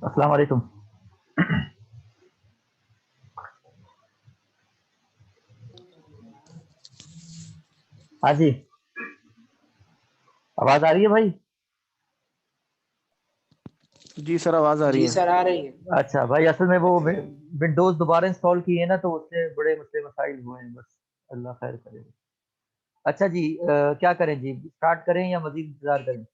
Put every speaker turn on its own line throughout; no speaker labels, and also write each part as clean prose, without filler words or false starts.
अस्सलाम वालेकुम। हाँ जी, आवाज आ रही है भाई?
जी सर, आवाज आ रही
जी
है।
सर, आ रही है।
अच्छा भाई, असल में वो विंडोज दोबारा इंस्टॉल किए ना, तो उससे बड़े मसले मसाइल हुए हैं बस। अल्लाह खैर करे। अच्छा जी, क्या करें जी, स्टार्ट करें या मजीद इंतजार करें?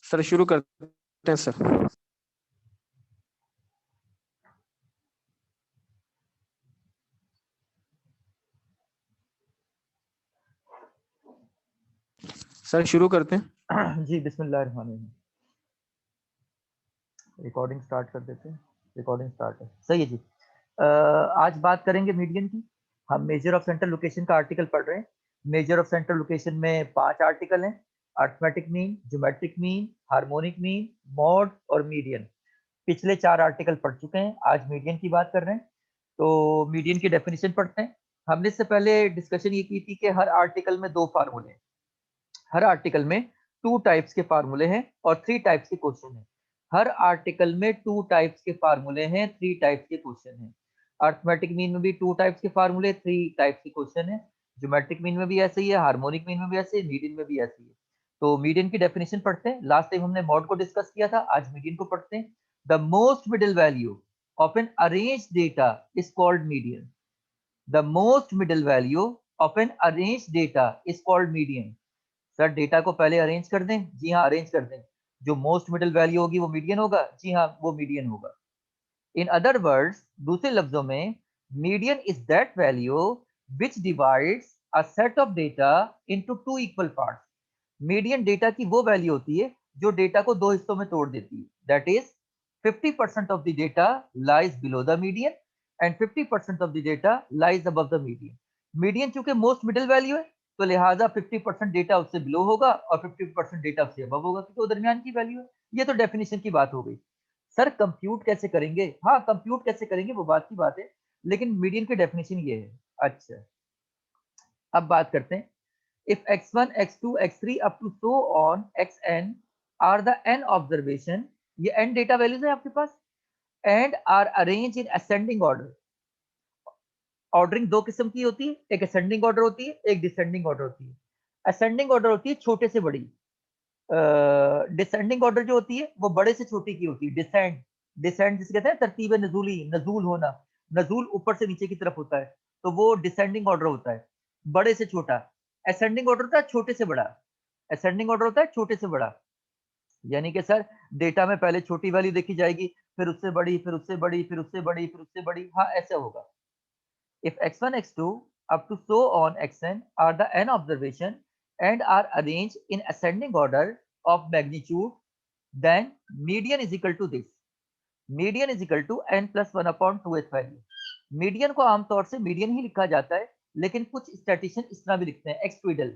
सर शुरू करते हैं सर। सर शुरू करते हैं।
जी बिस्मिल्लाह रहमान रहीम। रिकॉर्डिंग स्टार्ट कर देते हैं। रिकॉर्डिंग स्टार्ट है, सही है जी। आज बात करेंगे मीडियन की। हम मेजर ऑफ सेंट्रल लोकेशन का आर्टिकल पढ़ रहे हैं। मेजर ऑफ सेंट्रल लोकेशन में 5 आर्टिकल हैं। Arithmetic mean, geometric mean, harmonic mean, mod और मीडियन। पिछले 4 आर्टिकल पढ़ चुके हैं, आज मीडियन की बात कर रहे हैं। तो मीडियन की डेफिनेशन पढ़ते हैं। हमने इससे पहले डिस्कशन ये की थी कि हर आर्टिकल में 2 फार्मूले हैं। हर आर्टिकल में 2 टाइप्स के फार्मूले हैं और 3 टाइप्स के क्वेश्चन हैं। हर आर्टिकल में 2 टाइप्स के फार्मूले हैं, 3 टाइप्स के क्वेश्चन हैं। अर्थमेटिक मीन में भी 2 टाइप्स के फार्मूले, 3 टाइप्स के क्वेश्चन है। ज्योमेट्रिक मीन में भी ऐसे ही है, हार्मोनिक मीन में भी ऐसे ही, मीडियन में भी ऐसे ही है। तो मीडियन की डेफिनेशन पढ़ते हैं। लास्ट टाइम हमने मॉड को डिस्कस किया था, आज मीडियन को पढ़ते हैं। The most middle value of an arranged data is called median. The most middle value of an arranged data is called median. Sir data को पहले अरेंज कर दें? जी हाँ, अरेंज कर दें। जो मोस्ट मिडिल वैल्यू होगी वो मीडियन होगा? जी हाँ, वो मीडियन होगा। इन अदर वर्ड्स, दूसरे लफ्जों में, median is that value which divides a set of data into 2 equal parts. Median data की वो वैल्यू होती है जो डेटा को 2 हिस्सों में तोड़ देती है। That is 50% of the data lies below the median and 50% of the data lies above the median. Median चूंकि मोस्ट मिडिल वैल्यू है, तो लिहाजा 50% डेटा उससे बिलो होगा और 50% डेटा उससे अबव होगा, क्योंकि वो दरमियान की वैल्यू है। ये तो डेफिनेशन की बात हो गई। सर कंप्यूट कैसे करेंगे? हाँ, कंप्यूट कैसे करेंगे वो बात की बात है, लेकिन मीडियन की डेफिनेशन ये है। अच्छा, अब बात करते हैं। If x1, x2, x3 up to so on xn are the n observation, ये n डेटा वैल्यूज है आपके पास, and are arranged in ascending order। Ordering दो किस्म की होती है, एक असेंडिंग ऑर्डर होती है, एक डिसेंडिंग ऑर्डर होती है। असेंडिंग ऑर्डर होती है छोटे से बड़ी। डिसेंडिंग ऑर्डर जो होती है वो बड़े से छोटी की होती है। डिसेंड, डिसेंड जिसे कहते हैं तरतीब नजूली, नजूल होना, नजूल ऊपर से नीचे की तरफ होता है, तो वो डिसेंडिंग ऑर्डर होता है, बड़े से छोटा। असेंडिंग ऑर्डर होता है छोटे से बड़ा। असेंडिंग ऑर्डर होता है छोटे से बड़ा। यानी कि सर डेटा में पहले छोटी वैल्यू देखी जाएगी, फिर उससे बड़ी, फिर उससे बड़ी, फिर उससे बड़ी, फिर उससे बड़ी। हाँ, ऐसा होगा। If x1, x2 up to so on xn are the n observation and are arranged in ascending order of magnitude, then median is equal to this. Median is equal to n plus 1 upon 2h value. Median को आमतौर से median ही लिखा जाता है, लेकिन कुछ statistician इस तरह भी लिखते हैं, एक्स ट्विडल।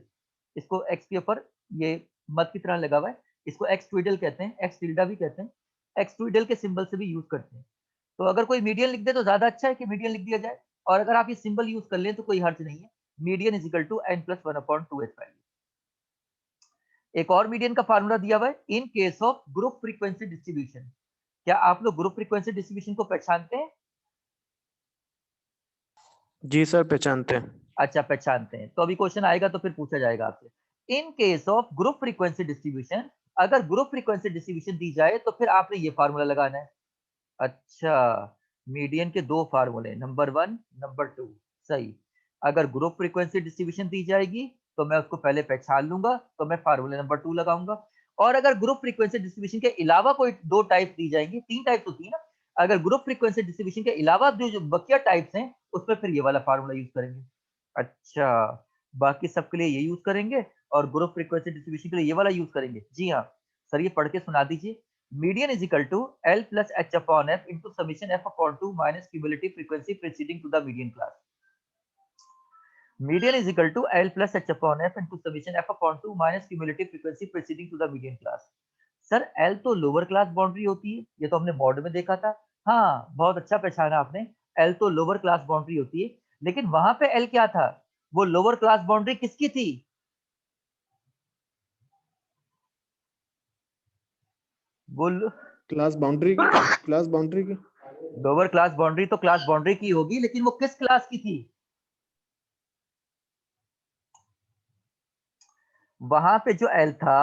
इसको एक्स के ऊपर ये मत की तरह लगा हुआ है, इसको एक्स ट्विडल कहते हैं, एक्स टिल्डा भी कहते हैं। एक्स ट्विडल के सिंबल से भी यूज करते हैं। तो अगर कोई मीडियन लिख दे तो ज्यादा अच्छा है कि मीडियन लिख दिया जाए, और अगर आप ये सिंबल यूज कर लें तो कोई हर्ज नहीं है। Median is equal to n plus 1 upon 2h value. एक और मीडियन का फार्मूला दिया हुआ है, in case of group frequency distribution. क्या आप लोग ग्रुप फ्रीक्वेंसी डिस्ट्रीब्यूशन को पहचानते हैं?
जी सर, पहचानते हैं।
अच्छा, पहचानते हैं, तो अभी क्वेश्चन आएगा तो फिर पूछा जाएगा आपसे। इन case of group frequency distribution, अगर ग्रुप फ्रीक्वेंसी डिस्ट्रीब्यूशन दी जाए तो फिर आपने ये फार्मूला लगाना है। अच्छा, मीडियन के 2 फार्मूले, नंबर 1, नंबर 2। सही। अगर ग्रुप फ्रीक्वेंसी डिस्ट्रीब्यूशन दी जाएगी तो मैं उसको पहले पहचान लूंगा, तो मैं फार्मूले नंबर 2 लगाऊंगा। और अगर ग्रुप फ्रीक्वेंसी डिस्ट्रीब्यूशन के अलावा कोई 2 टाइप दी जाएंगी, 3 टाइप होती है ना, अगर ग्रुप फ्रीक्वेंसी डिस्ट्रीब्यूशन के अलावा जो बकिया टाइप्स हैं, उसमें फिर ये वाला फार्मूला यूज करेंगे। अच्छा, बाकी सबके लिए ये यूज करेंगे और ग्रुप फ्रीक्वेंसी डिस्ट्रीब्यूशन के लिए ये वाला यूज करेंगे। जी हाँ सर, ये पढ़ के सुना दीजिए। Median is equal to L plus H upon F into summation F upon 2 minus cumulative frequency preceding to the median class. Median is equal to L plus H upon F into summation F upon 2 minus cumulative frequency preceding to the median class. Sir L तो lower class boundary होती है, ये तो हमने mod में देखा था। हाँ, बहुत अच्छा पहचाना आपने। एल तो लोअर क्लास बाउंड्री होती है, लेकिन वहां पे एल क्या था? वो लोअर क्लास बाउंड्री किसकी थी? बोल।
क्लास बाउंड्री की
लोअर क्लास बाउंड्री तो क्लास बाउंड्री की होगी, लेकिन वो किस क्लास की थी? वहां पे जो एल था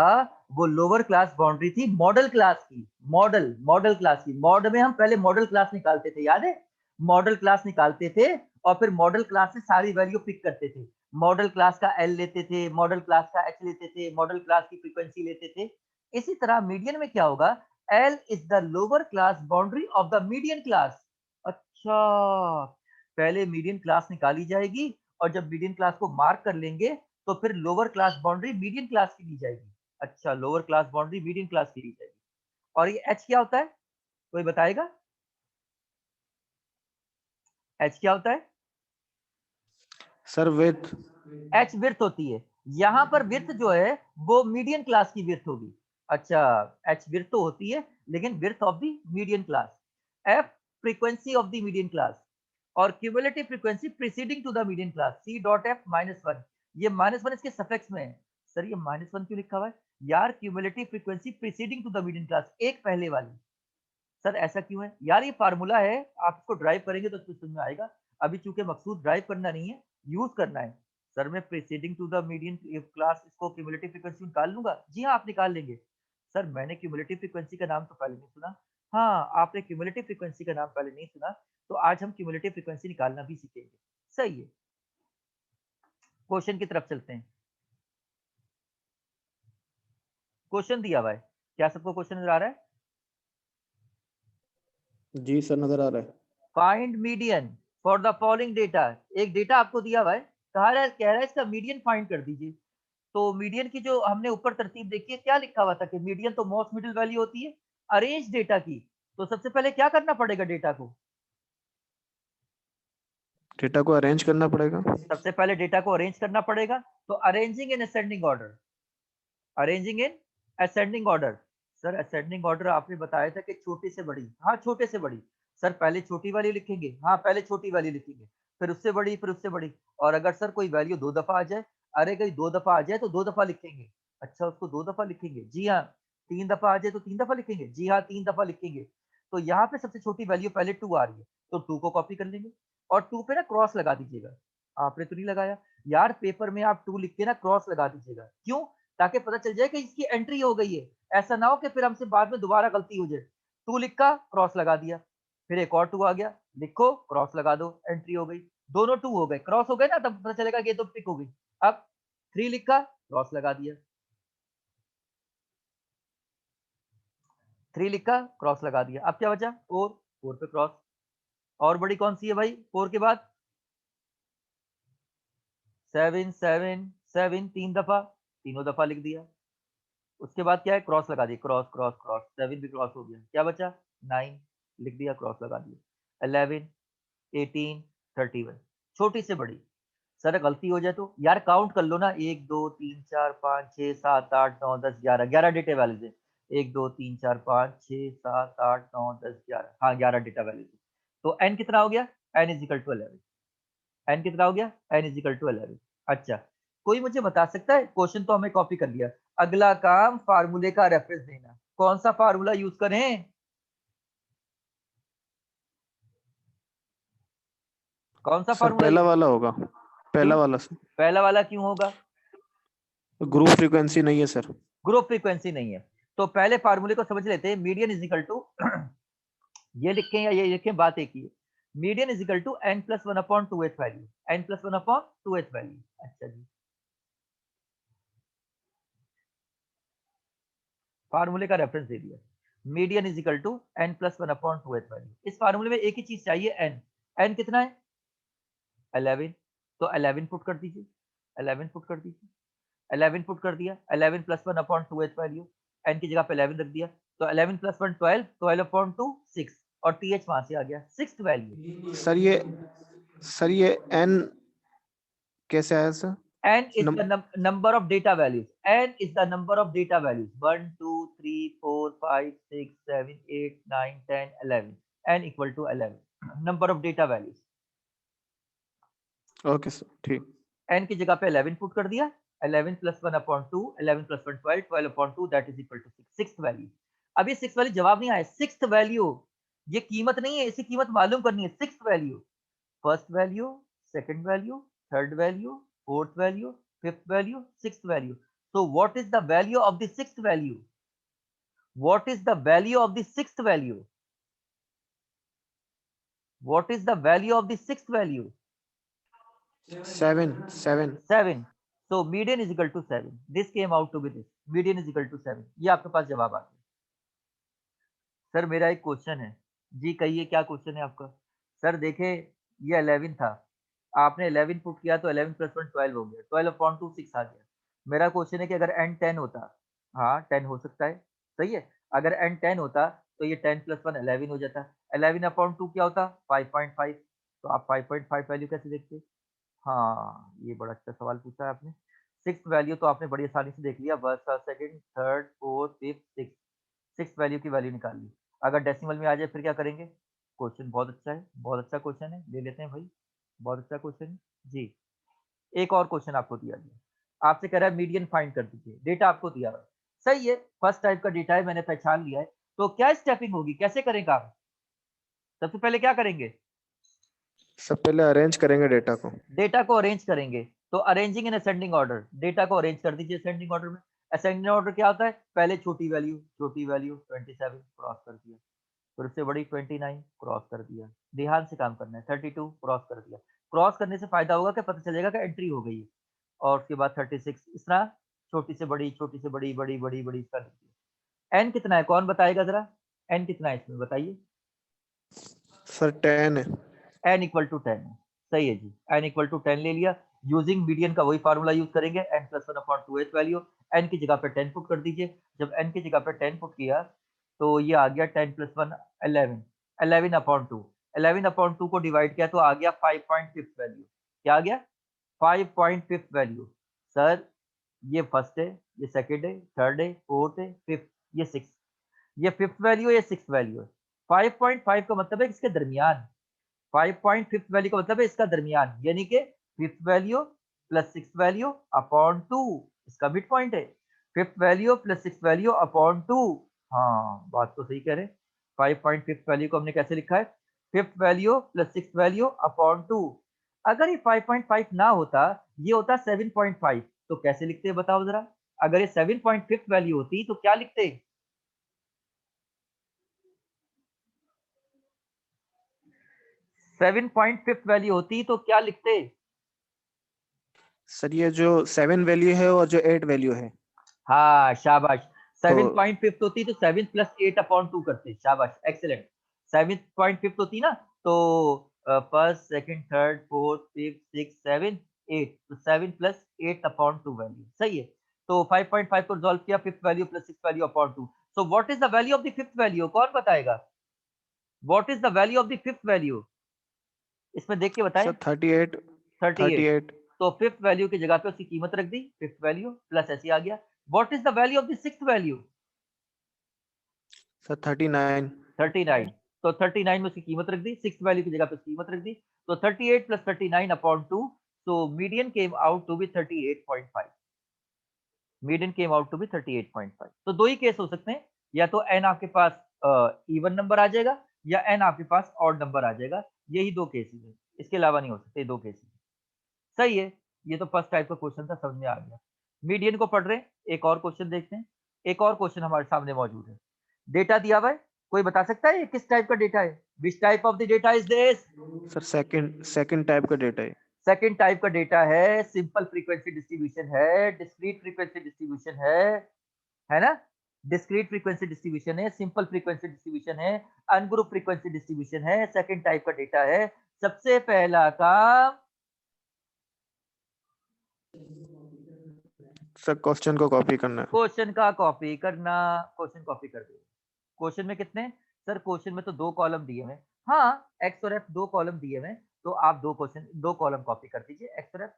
वो लोअर क्लास बाउंड्री थी मॉडल क्लास की। मॉडल क्लास की। मॉड में हम पहले मॉडल क्लास निकालते थे, याद है? मॉडल क्लास निकालते थे और फिर मॉडल क्लास से सारी वैल्यू पिक करते थे। मॉडल क्लास का एल लेते थे, मॉडल क्लास का एच लेते थे, मॉडल क्लास की फ्रीक्वेंसी लेते थे। इसी तरह मीडियन में क्या होगा? L is the lower class boundary of the median class. अच्छा, पहले मीडियन क्लास निकाली जाएगी और जब मीडियन क्लास को मार्क कर लेंगे तो फिर lower class boundary median class की ली जाएगी। अच्छा, lower class boundary median class की ली जाएगी। और ये एच क्या होता है, कोई बताएगा? एच क्या होता है?
Sir width.
एच विड्थ होती है। यहां पर विड्थ जो है वो मीडियन क्लास की विड्थ होगी। अच्छा, एच विड्थ तो होती है लेकिन width of the median class. F frequency of the median class और cumulative frequency preceding to the median class, C dot F -1। ये -1 इसके सफिक्स में है। सर ये -1 क्यों लिखा हुआ है? यार cumulative frequency preceding to the median class, एक पहले वाली। सर ऐसा क्यों है यार? ये फार्मूला है, आप इसको ड्राइव करेंगे तो समझ में आएगा। अभी चूंकि मकसूद ड्राइव करना नहीं है, यूज करना है। सर मैं preceding to the median class इसको क्यूमुलेटिव फ्रीक्वेंसी निकाल लूंगा। जी हाँ, आप निकाल लेंगे। सर मैंने क्यूमुलेटिव फ्रीक्वेंसी का नाम तो पहले नहीं सुना। हाँ, आपने क्यूमुलेटिव फ्रीक्वेंसी का नाम पहले नहीं सुना, तो आज हम क्यूमुलेटिव फ्रीक्वेंसी निकालना भी सीखेंगे। सही है, क्वेश्चन की तरफ चलते हैं। क्वेश्चन दिया हुआ है, क्या सबको क्वेश्चन नजर आ रहा है?
जी सर नजर आ रहा है।
Find median for the following data. एक डेटा आपको दिया हुआ है, कह रहा है इसका मीडियन फाइंड कर दीजिए। तो मीडियन की जो हमने ऊपर तरतीब देखी है, क्या लिखा हुआ था कि मीडियन तो मोस्ट मिडिल वैल्यू होती है अरेंज डेटा की। तो सबसे पहले क्या करना पड़ेगा डेटा को?
डेटा को अरेंज करना पड़ेगा।
सबसे पहले डेटा को अरेंज करना पड़ेगा। तो arranging in ascending order, arranging in ascending order. Sir ascending order आपने बताया था कि छोटे से बड़ी। हाँ, छोटे से बड़ी। सर पहले छोटी वाली लिखेंगे। हाँ, पहले छोटी वाली लिखेंगे, फिर उससे बड़ी, फिर उससे बड़ी। और अगर सर कोई वैल्यू 2 दफा आ जाए, अरे कहीं 2 दफा आ जाए तो 2 दफा लिखेंगे। अच्छा, उसको 2 दफा लिखेंगे? जी हाँ। 3 दफा आ जाए तो 3 दफा लिखेंगे? जी हाँ, 3 दफा लिखेंगे। तो यहाँ पे सबसे छोटी वैल्यू पहले 2 आ रही है, तो 2 को कॉपी कर लेंगे और 2 पे ना क्रॉस लगा दीजिएगा। आपने तो नहीं लगाया यार, पेपर में आप 2 लिख के ना क्रॉस लगा दीजिएगा। क्यों? ताकि पता चल जाए कि इसकी एंट्री हो गई है। ऐसा ना हो कि फिर हमसे बाद में दोबारा गलती हो जाए। 2 लिखा, क्रॉस लगा दिया, फिर एक और 2 आ गया, लिखो, क्रॉस लगा दो, एंट्री हो गई। दोनों 2 हो गए, क्रॉस हो गए ना, तब पता चलेगा कि ये तो टिक हो गई। अब 3 लिखा, क्रॉस लगा दिया, 3 लिखा, क्रॉस लगा दिया। अब क्या बचा? 4, 4 पे क्रॉस। और बड़ी कौन सी है भाई 4 के बाद? 7, 7, 7 3 दफा, तीनों दफा लिख दिया। उसके बाद क्या है? क्रॉस लगा दिया, क्रॉस क्रॉस क्रॉस, 7 भी क्रॉस हो गया। क्या बचा? 9 लिख दिया, क्रॉस लगा दिया। 11, 18, 31, छोटी से बड़ी। सर गलती हो जाए तो यार काउंट कर लो ना, 1 2 3 4 5 6 7 8 9 10 11, 11 डेटा वैल्यूज है। 1 2 3 4 5 6 7 8 9 10 11, हाँ 11 डेटा वैल्यूज है। तो एन कितना हो गया? N is equal to 11। N कितना हो गया? N is equal to 11। अच्छा, कोई मुझे बता सकता है? क्वेश्चन तो हमें कॉपी कर लिया, अगला काम फार्मूले का रेफरेंस देना। कौन सा फार्मूला यूज करें? कौन सा
सर
फार्मूला?
पहला वाला होगा,
क्यों
पहला वाला सर।
पहला वाला क्यों होगा?
ग्रुप फ्रीक्वेंसी नहीं है सर।
ग्रुप फ्रीक्वेंसी नहीं है। तो पहले फार्मूले को समझ लेते हैं। मीडियन इज इक्वल टू ये लिखें या ये लिखें, बात एक ही है। Median is equal to n plus 1 upon 2h value, n plus 1 upon 2h value. अच्छा जी, फार्मूले का रेफरेंस दे दिया। Median is equal to n plus 1 upon 2h value. इस फार्मूले में एक ही चीज चाहिए, n। n कितना है? 11। तो 11 पुट कर दीजिए, 11 पुट कर दीजिए, 11 पुट कर दिया। 11 plus 1 upon 2h value, n की जगह पे 11 रख दिया। तो 11 प्लस 1 12, 12 अपॉन 2 6, और th वहां से आ गया, सिक्स्थ वैल्यू।
सर ये n कैसे आया sir?
n is
num,
the number of data values. N is the number of data values. 1 2 3 4 5 6 7 8 9 10 11, n equal to 11, number of data values।
Okay sir ठीक।
n की जगह पे 11 पुट कर दिया। 11 plus 1 upon 2, 11 plus 1 12, 12 अपॉन 2 that is equal to 6, sixth value. अब ये 6 value जवाब नहीं आया, 6th वैल्यू, ये कीमत नहीं है, इसकी कीमत मालूम करनी है। 6th value, first value, second value, third value, fourth value, fifth value, sixth value. So what is the value of the sixth value? What is the value of the sixth value? What is the value of the sixth value?
7. 7.
7. So median is equal to 7. This came out to be this. Median is equal to 7. ये आपके पास जवाब आ गया। Sir मेरा एक question है जी, कहिए क्या question है आपका? सर देखे, ये 11 था, आपने 11 पुट किया तो 11 प्लस 1 12 हो गया, 12 अपॉन 2 6 आ गया। मेरा क्वेश्चन है कि अगर n 10 होता, हाँ 10 हो सकता है, सही है। अगर n 10 होता तो ये 10 प्लस 1 11 हो जाता, 11 अपॉन 2 क्या होता 5.5। तो आप 5.5 वैल्यू कैसे देखते? हाँ, ये बड़ा अच्छा सवाल पूछा है आपने। सिक्स्थ वैल्यू तो आपने बड़ी आसानी से देख लिया, first, second, third, fourth, fifth, sixth, sixth value की वैल्यू निकाल ली। अगर डेसिमल में आ जाए फिर क्या करेंगे? क्वेश्चन बहुत अच्छा है, बहुत अच्छा क्वेश्चन है, ले लेते हैं भाई, बहुत अच्छा क्वेश्चन है जी। एक और क्वेश्चन आपको दिया गया, आपसे कह रहा है मीडियन फाइंड कर दीजिए, डेटा आपको दिया हुआ है, सही है, फर्स्ट टाइप का डेटा है, मैंने पहचान लिया है। तो क्या स्टेपिंग होगी, कैसे करें काम? सबसे पहले क्या करेंगे?
सब पहले अरेंज करेंगे डेटा को।
डेटा को अरेंज करेंगे, तो arranging in ascending order, data को अरेंज कर दीजिए असेंडिंग ऑर्डर में। असेंडिंग ऑर्डर क्या होता है? पहले छोटी वैल्यू 27 क्रॉस कर दिया, फिर उससे बड़ी 29 क्रॉस कर दिया, ध्यान से काम करना है, 32 क्रॉस कर दिया। क्रॉस करने से फायदा होगा कि पता चलेगा कि एंट्री हो गई है। और उसके बाद 36, इस तरह छोटी से बड़ी, छोटी से बड़ी, बड़ी बड़ी बड़ी, इसका लिख दिया। एन कितना है, कौन बताएगा जरा? एन कितना है इसमें बताइए?
सर 10 है।
एन इक्वल टू 10 है, सही है जी, एन इक्वल टू 10 ले लिया। यूजिंग मीडियन का वही फार्मूला यूज करेंगे, n plus 1 upon 2h value, n की जगह पे 10 पुट कर दीजिए। जब एन की जगह पे 10 पुट किया तो ये आ गया 10 प्लस 1 11, 11 अपॉन 2, 11 अपॉन 2 को डिवाइड किया तो आ गया 5.5 वैल्यू। क्या आ गया? 5.5 वैल्यू। सर ये फर्स्ट है, ये सेकंड है, थर्ड है, फोर्थ है, फिफ्थ, ये सिक्स, ये फिफ्थ वैल्यू है, ये सिक्स वैल्यू है। 5.5 का मतलब है इसके दरमियान, 5.5 वैल्यू का मतलब है इसका दरमियान, यानी कि fifth value plus six value upon 2, इसका मिड पॉइंट है। Fifth value plus six value upon 2, हाँ बात तो सही कह रहे हैं। 5.5 वैल्यू को हमने कैसे लिखा है? Fifth value plus six value upon 2। अगर ये 5.5 ना होता, ये होता 7.5, तो कैसे लिखते हैं बताओ जरा? अगर ये 7.5 वैल्यू होती तो क्या लिखते? 7.5 वैल्यू होती तो क्या लिखते?
सर ये जो 7 वैल्यू है और जो 8 वैल्यू है,
हाँ शाबाश,
तो
7.5 होती तो 7 प्लस 8 अपॉन 2 करते, शाबाश एक्सीलेंट। 7.5 होती ना तो first, second, third, fourth, fifth, six, seven, 8, तो 7 प्लस 8 अपॉन 2 वैल्यू, सही है। तो 5.5 को रिजॉल्व किया, fifth value plus six value upon 2। So what is the value of the fifth value, कौन बताएगा? What is the value of the fifth value, इसमें देख के बताएं।
सर 38।
38।
38।
तो फिफ्थ वैल्यू की जगह पे उसकी कीमत रख दी, फिफ्थ वैल्यू प्लस ऐसे आ गया। What is the value of the sixth value?
Sir 39।
39। तो 39 में उसकी कीमत रख दी, सिक्स वैल्यू की जगह पे उसकी कीमत रख दी, तो 38 plus 39 upon 2, so median came out to be 38.5। Median came out to be 38.5। तो दो ही केस हो सकते हैं, या तो एन आपके पास इवन नंबर आ जाएगा, या एन आपके पास ऑड नंबर आ जाएगा, यही दो केसेस है, इसके अलावा नहीं हो सकते, दो केसेस। सही है, ये तो फर्स्ट टाइप का क्वेश्चन था, समझ में आ गया। मीडियन को पढ़ रहे हैं, एक और क्वेश्चन देखते हैं। एक और क्वेश्चन हमारे सामने मौजूद है, डेटा दिया हुआ है, कोई बता सकता है ये किस टाइप का डेटा है? Which type of the data is this?
Sir second type का डेटा है।
सेकंड टाइप का डेटा है, सिंपल फ्रीक्वेंसी डिस्ट्रीब्यूशन है, डिस्क्रीट फ्रीक्वेंसी डिस्ट्रीब्यूशन है ना? डिस्क्रीट फ्रीक्वेंसी डिस्ट्रीब्यूशन है, सिंपल फ्रीक्वेंसी डिस्ट्रीब्यूशन है, अनग्रुप फ्रीक्वेंसी डिस्ट्रीब्यूशन है, सेकंड टाइप का डेटा है। सबसे पहला काम,
सर क्वेश्चन को कॉपी करना है।
क्वेश्चन का कॉपी करना, क्वेश्चन कॉपी कर दो। क्वेश्चन में कितने? सर क्वेश्चन में तो दो कॉलम दिए हुए, हाँ एक्स और एफ दो कॉलम दिए हुए, तो आप दो क्वेश्चन दो कॉलम कॉपी कर दीजिए एक्स और एफ।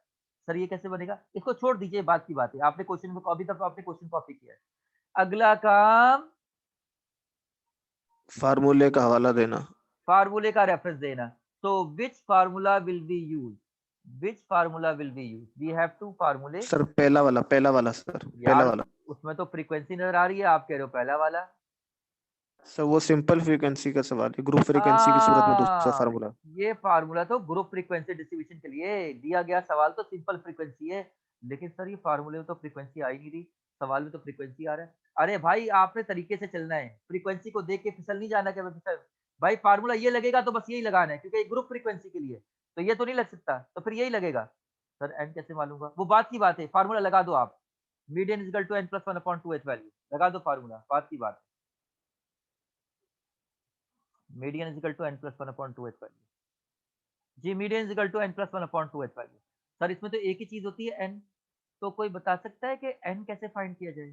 सर ये कैसे बनेगा? इसको छोड़ दीजिए, बात की बात है, आपने क्वेश्चन में अभी तक आपने क्वेश्चन कॉपी किया है। अगला काम,
फार्मूले का हवाला देना।
फार्मूले का रेफरेंस देना। तो which formula will be use, which formula will be use, we have to फार्मूले।
सर पहला वाला सर, पहला
यार
वाला।
उसमें तो फ्रीक्वेंसी नजर आ रही है, आप कह रहे हो पहला वाला।
सर वो सिंपल फ्रीक्वेंसी का सवाल है, ग्रुप फ्रीक्वेंसी की सूरत में दूसरा
हाँ,
फार्मूला।
ये फार्मूला तो ग्रुप फ्रीक्वेंसी डिस्ट्रीब्यूशन के लिए दिया गया, सवाल तो सिंपल फ्रीक्वेंसी है, लेकिन सर ये फार्मूले में तो फ्रीक्वेंसी आ ही नहीं रही, सवाल में तो फ्रीक्वेंसी आ रहा है। अरे भाई आपने तरीके से चलना है, फ्रीक्वेंसी को देख के फिसल नहीं जाना कि फिसल भाई फार्मूला ये लगेगा तो बस यही लगाना है क्योंकि ये ग्रुप फ्रीक्वेंसी के लिए, तो ये तो नहीं लग सकता, तो फिर यही लगेगा। सर एन कैसे मालूम हुआ? वो बात की बात है, फार्मूला लगा दो आप। Median is equal to n plus 1 upon 2 H value, लगा दो फार्मूला, बात की बात है। Median is equal to n plus 1 upon 2 H value. जी, median is equal to n plus 1 upon 2 H value. Sir इसमें तो एक ही चीज होती है एन, तो कोई बता सकता है कि एन कैसे फाइंड किया जाए?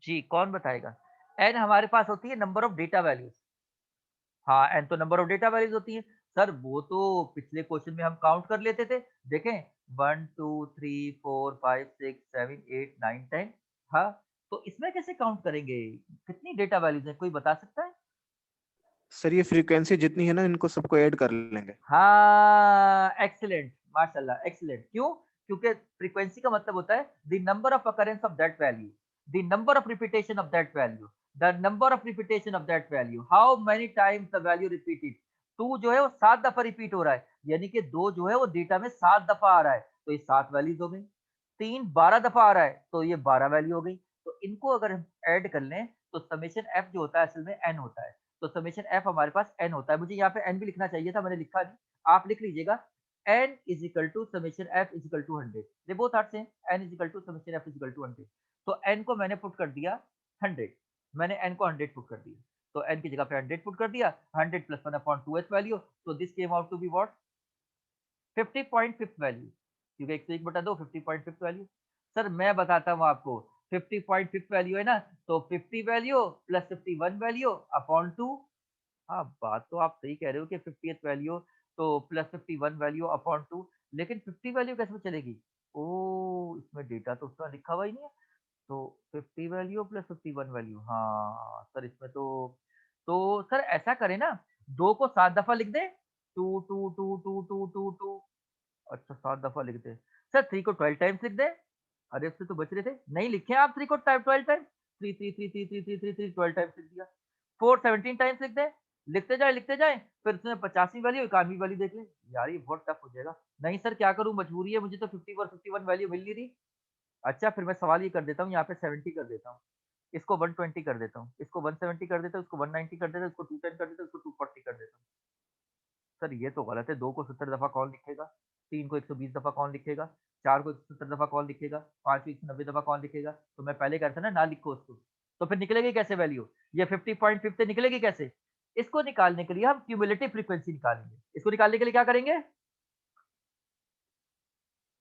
जी, कौन बताएगा? एन हमारे पास होती है नंबर ऑफ डेटा वैल्यूज। हाँ, एन तो नंबर ऑफ डेटा वैल्यूज होती है। सर वो तो पिछले क्वेश्चन में हम काउंट कर लेते थे, देखें 1 2 3 4 5 6 7 8 9 10। हाँ, तो इसमें कैसे काउंट करेंगे? कितनी डेटा वैल्यूज है, कोई बता सकता है?
सर ये फ्रीक्वेंसी जितनी है ना, इनको सबको ऐड कर लेंगे।
हाँ, एक्सीलेंट, माशाल्लाह, एक्सीलेंट। क्यों? क्योंकि फ्रीक्वेंसी का मतलब होता है the number of occurrence of that value, the number of repetition of that value, the number of repetition of that value, how many times the value repeated. 2 जो है वो 7 दफा रिपीट हो रहा है, यानी कि 2 जो है वो डेटा में 7 दफा आ रहा है, तो ये 7 वैल्यूज हो गई। 3 12 दफा आ रहा है, तो ये 12 वैल्यू हो गई। तो इनको अगर हम ऐड कर लें तो समेशन एफ जो होता है असल में एन होता है। तो समेशन एफ हमारे पास एन होता है। मुझे यहाँ पे एन भी लिखना चाहिए था, मैंने लिखा नहीं, आप लिख लीजिएगा। N is equal to summation F is equal to 100। They both are same, n is equal to summation F is equal to 100। तो एन को मैंने पुट कर दिया 100, मैंने एन को 100 पुट कर दिया, तो एन की जगह पे 100 पुट कर दिया, 100 प्लस 1 अपॉन 2h वैल्यू, तो this came out to be what? 50.5 value, क्योंकि 101/2 50.5 वैल्यू। सर मैं बताता हूँ आपको, 50.5 वैल्यू है ना, तो 50 वैल्यू प्लस 51 वैल्यू अपॉन 2। हाँ, बात तो आप सही कह रहे हो कि 50th वैल्यू तो प्लस 51 वैल्यू अपॉन 2, लेकिन 50 वैल्यू कैसे चलेगी? ओ, इसमें डेटा तो उतना लिखा हुआ ही नहीं है। तो 50 वैल्यू प्लस 51 वैल्यू, हाँ सर इसमें तो सर ऐसा करें ना, 2 को 7 दफा लिख दें, 2 2 2 2 2 2 2। अच्छा 7 दफा लिख दें। सर 3 को 12 टाइम्स लिख दें। अरे उससे तो बच रहे थे, नहीं लिखे आप 3 को टाइम 12 टाइम्स, 3 3 3 3 3 3 3 3 12 टाइम्स लिख दिया। 4 17 टाइम्स लिख दें, लिखते जाए, फिर उसमें 85वीं वैल्यू 91वीं वैल्यू देख लें। यार ये बहुत टफ हो जाएगा। नहीं सर क्या करूं, मजबूरी है, मुझे तो 50 और 51 वैल्यू मिल नहीं रही। अच्छा फिर मैं सवाल ये कर देता हूँ, यहाँ पे 70 कर देता हूँ, इसको 120 कर देता हूँ, इसको 170 कर देता हूँ, इसको 190 कर देता हूँ, इसको 210 कर देता हूँ, इसको 240 कर देता हूँ। सर ये तो गलत है, 2 को 70 दफा कौन लिखेगा? 3 को 120 दफा कौन लिखेगा? 4 को 170 दफा कौन लिखेगा? 5 को 190 दफा कौन लिखेगा? तो मैं पहले कह रहा था ना, ना लिखो उसको। तो फिर निकलेगी कैसे वैल्यू? ये 50.5 से निकलेगी कैसे? इसको निकालने के लिए हम क्यूमुलेटिव फ्रीक्वेंसी निकालेंगे। इसको निकालने के लिए क्या करेंगे?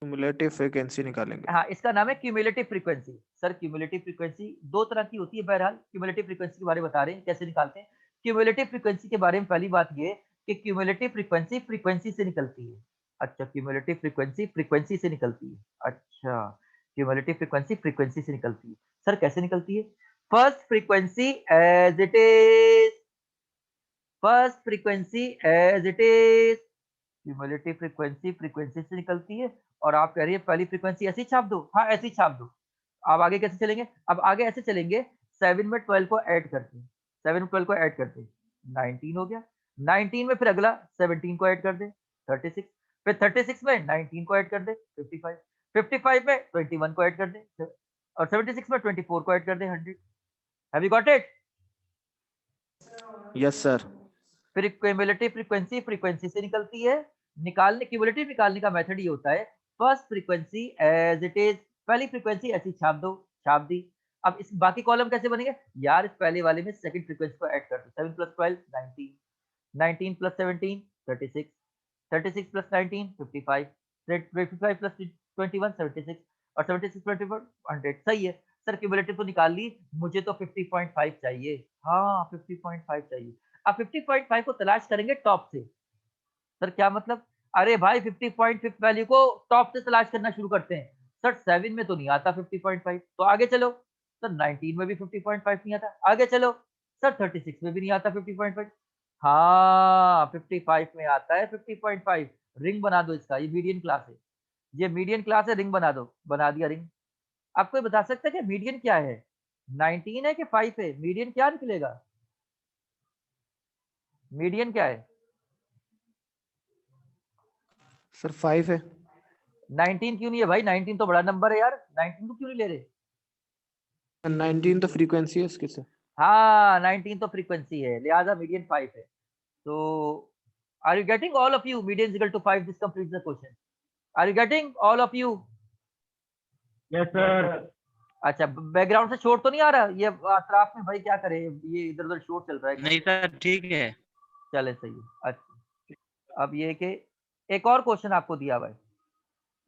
क्युमुलेटिव फ्रीक्वेंसी निकालेंगे।
हाँ, इसका नाम है cumulative frequency. Sir cumulative frequency 2 तरह की होती है, बहरहाल क्यूमुलेटिव फ्रीक्वेंसी के बारे में बता रहे हैं, कैसे निकालते हैं। क्यूमुलेटिव फ्रीक्वेंसी के बारे में पहली बात ये कि क्यूमुलेटिव फ्रीक्वेंसी फ्रीक्वेंसी से निकलती है। अच्छा, क्यूमुलेटिव फ्रीक्वेंसी फ्रीक्वेंसी से निकलती है। अच्छा, क्यूमुलेटिव फ्रीक्वेंसी फ्रीक्वेंसी से निकलती है। सर कैसे निकलती है? First frequency as it is, first frequency as it is, cumulative frequency frequency से निकलती है। और आप कह रही है पहली फ्रीक्वेंसी ऐसी छाप दो, हाँ ऐसी छाप दो। अब आगे कैसे चलेंगे? अब आगे ऐसे चलेंगे, 7 में 12 को ऐड करते हैं, 7 में 12 को ऐड करते हैं, 19 हो गया। 19 में फिर अगला 17 को ऐड कर दे, 36। फिर 36 में 19 को ऐड कर दे, 55। 55 में 21 को ऐड कर दे, और 76 में 24 को ऐड कर दे, 100। Have you got it?
Yes sir.
फिर क्यूमुलेटिव फ्रीक्वेंसी फ्रीक्वेंसी से निकलती है। निकालने क्यूमुलेटिव निकालने का मेथड ये होता है, first frequency as it is, पहली फ्रीक्वेंसी ऐसी छाप दो, छाप दी। अब इस बाकी कॉलम कैसे बनेंगे? यार इस पहले वाले में सेकंड फ्रीक्वेंसी को ऐड कर दो, 7 प्लस 12 19, 19 प्लस 17 36, 36 प्लस 19 55, 55 प्लस 21 76, और 76 24 100। सही है सर, क्यूमुलेटिव तो निकाल ली, मुझे तो 50.5 चाहिए। हाँ 50.5 चाहिए। अब 50.5 को तलाश करेंगे टॉप से। सर क्या मतलब? अरे भाई 50.5 वैल्यू को टॉप से तलाश करना शुरू करते हैं। सर 7 में तो नहीं आता 50.5, तो आगे चलो। सर 19 में भी 50.5 नहीं आता, आगे चलो। सर 36 में भी नहीं आता 50.5। हाँ 55 में आता है 50.5। रिंग बना दो इसका, ये मीडियन क्लास है, ये मीडियन क्लास है, रिंग बना दो, बना दिया रिंग। आप कोई बता सकते हैं कि मीडियन क्या है? 19 है कि 5 है? मीडियन क्या निकलेगा? मीडियन क्या है?
सर 5 है।
19 क्यों नहीं है भाई? 19 तो बड़ा नंबर है यार, 19 को क्यों नहीं ले रहे?
19 तो फ्रीक्वेंसी है इसकी सर।
हाँ 19 तो फ्रीक्वेंसी है, लिहाजा मीडियन 5 है। तो are you getting all of you? Median is equal to 5, this completes the question. Are you getting all of you?
Yes sir.
अच्छा, बैकग्राउंड से शोर तो नहीं आ रहा? ये अतराफ में भाई क्या करे, ये इधर उधर शोर चल रहा है।
नहीं सर ठीक है।
चले सही है। अच्छा, अब ये कि एक और क्वेश्चन आपको दिया हुआ है,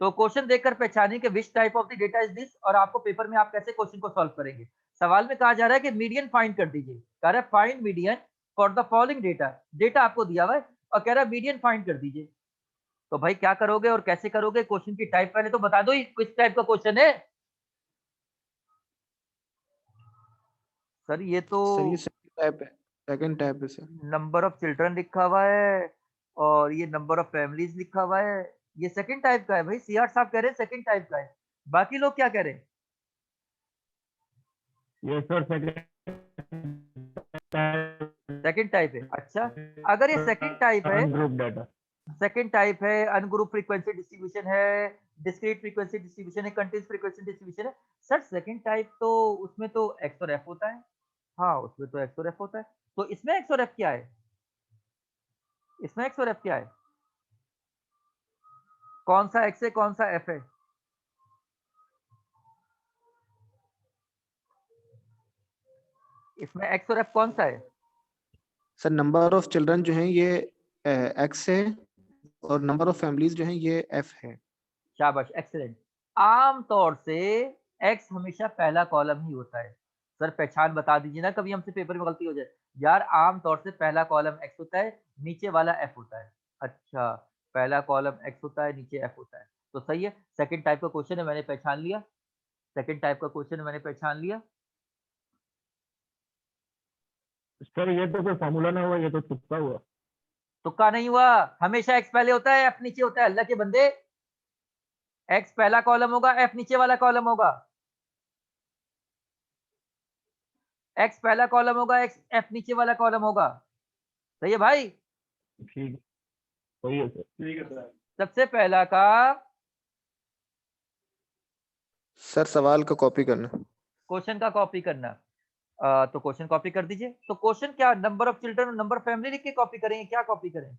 तो क्वेश्चन देखकर पहचानिए कि which type of the data is this, और आपको पेपर में आप कैसे क्वेश्चन को सॉल्व करेंगे। सवाल में कहा जा रहा है कि मीडियन फाइंड कर दीजिए, कह रहा है find median for the following data. Data आपको दिया हुआ है और कह रहा है मीडियन फाइंड कर दीजिए। तो भाई क्या करोगे और कैसे करोगे? क्वेश्चन की टाइप पहले तो बता दो, किस टाइप का क्वेश्चन है सर? ये तो
सर ये सेकंड टाइप है, सेकंड टाइप है सर।
नंबर ऑफ चिल्ड्रन लिखा हुआ है और ये नंबर ऑफ फैमिलीज लिखा हुआ है, ये सेकंड टाइप का है भाई। सीआर साहब कह रहे हैं सेकंड टाइप का है, बाकी लोग क्या कह रहे हैं?
यस सर
सेकंड टाइप है। अच्छा, अगर ये सेकंड टाइप है,
ग्रुप डाटा।
सेकंड टाइप है, अनग्रुप फ्रीक्वेंसी डिस्ट्रीब्यूशन है, डिस्क्रीट फ्रीक्वेंसी डिस्ट्रीब्यूशन है, कंटीन्यूअस फ्रीक्वेंसी डिस्ट्रीब्यूशन है। सर सेकंड टाइप तो उसमें तो एक्स और एफ होता है। हाँ उसमें तो एक्स और एफ होता है। तो इसमें एक्स और एफ क्या है? इसमें एक्स और एफ क्या है? कौन सा एक्स है कौन सा एफ है? इसमें एक्स और एफ कौन सा है?
सर नंबर ऑफ चिल्ड्रन जो हैं ये एक्स है और नंबर ऑफ फैमिलीज जो हैं ये एफ है।
शाबाश, एक्सीलेंट। आम तौर से एक्स हमेशा पहला कॉलम ही होता है। सर पहचान बता दीजिए ना, कभी हमसे पेपर में गलती हो जाए। यार आम तौर से पहला कॉलम एक्स होता है, नीचे वाला एफ होता है। अच्छा, पहला कॉलम एक्स होता है, नीचे एफ होता है, तो सही है। सेकंड टाइप का क्वेश्चन है, मैंने पहचान लिया। सेकंड टाइप का क्वेश्चन है, मैंने पहचान लिया।
सर ये तो कोई फार्मूला ना हुआ, ये तो तुक्का हुआ।
तुक्का नहीं हुआ, हमेशा एक्स पहले होता है एफ नीचे होता है। अल्लाह के बंदे, एक्स पहला कॉलम होगा, एफ नीचे वाला कॉलम होगा। एक्स पहला कॉलम होगा, एक्स एफ नीचे वाला कॉलम होगा। सही है भाई?
ठीक है, सही है सर। ठीक है सर।
सबसे पहला काम
सर सवाल का कॉपी करना।
क्वेश्चन का कॉपी करना। तो क्वेश्चन कॉपी कर दीजिए। तो क्वेश्चन क्या, नंबर ऑफ चिल्ड्रन और नंबर फैमिली लिख के कॉपी करेंगे? क्या कॉपी करें?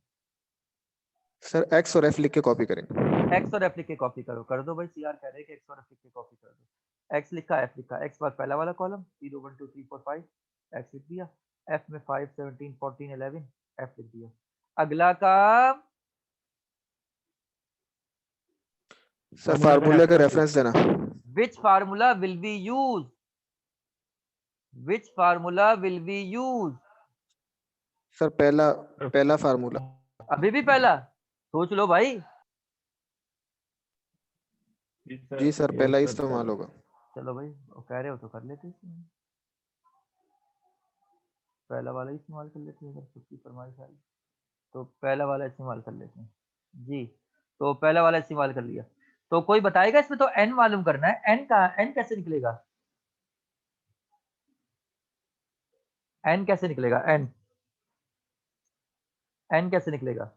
सर एक्स और एफ लिख के कॉपी करेंगे।
एक्स और एफ लिख के कॉपी करो। कर दो भाई, सीआर कह रहे हैं कि एक्स और एफ लिख के कॉपी कर दो। एक्स लिखा, एफ लिखा, एक्स बाद पहला वाला कॉलम 0 1 2 3 4 5, एक्स लिख दिया। एफ में 5 17 14 11, एफ लिख दिया। अगला काम
सर फार्मूले का रेफरेंस देना।
Which formula will be use, which formula will be use.
Sir पहला पहला फार्मूला।
अभी भी पहला? सोच लो भाई।
जी सर पहला ही इस्तेमाल होगा।
चलो भाई, वो कह रहे हो तो कर लेते हैं, पहला वाला ही इस्तेमाल कर लेते हैं। अगर खुद की फरमाइश आई तो पहला वाला इस्तेमाल कर लेते हैं जी। तो पहला वाला इस्तेमाल कर लिया। तो कोई बताएगा इसमें? तो एन मालूम करना है। एन का एन कैसे निकलेगा? एन कैसे निकलेगा? एन एन कैसे निकलेगा?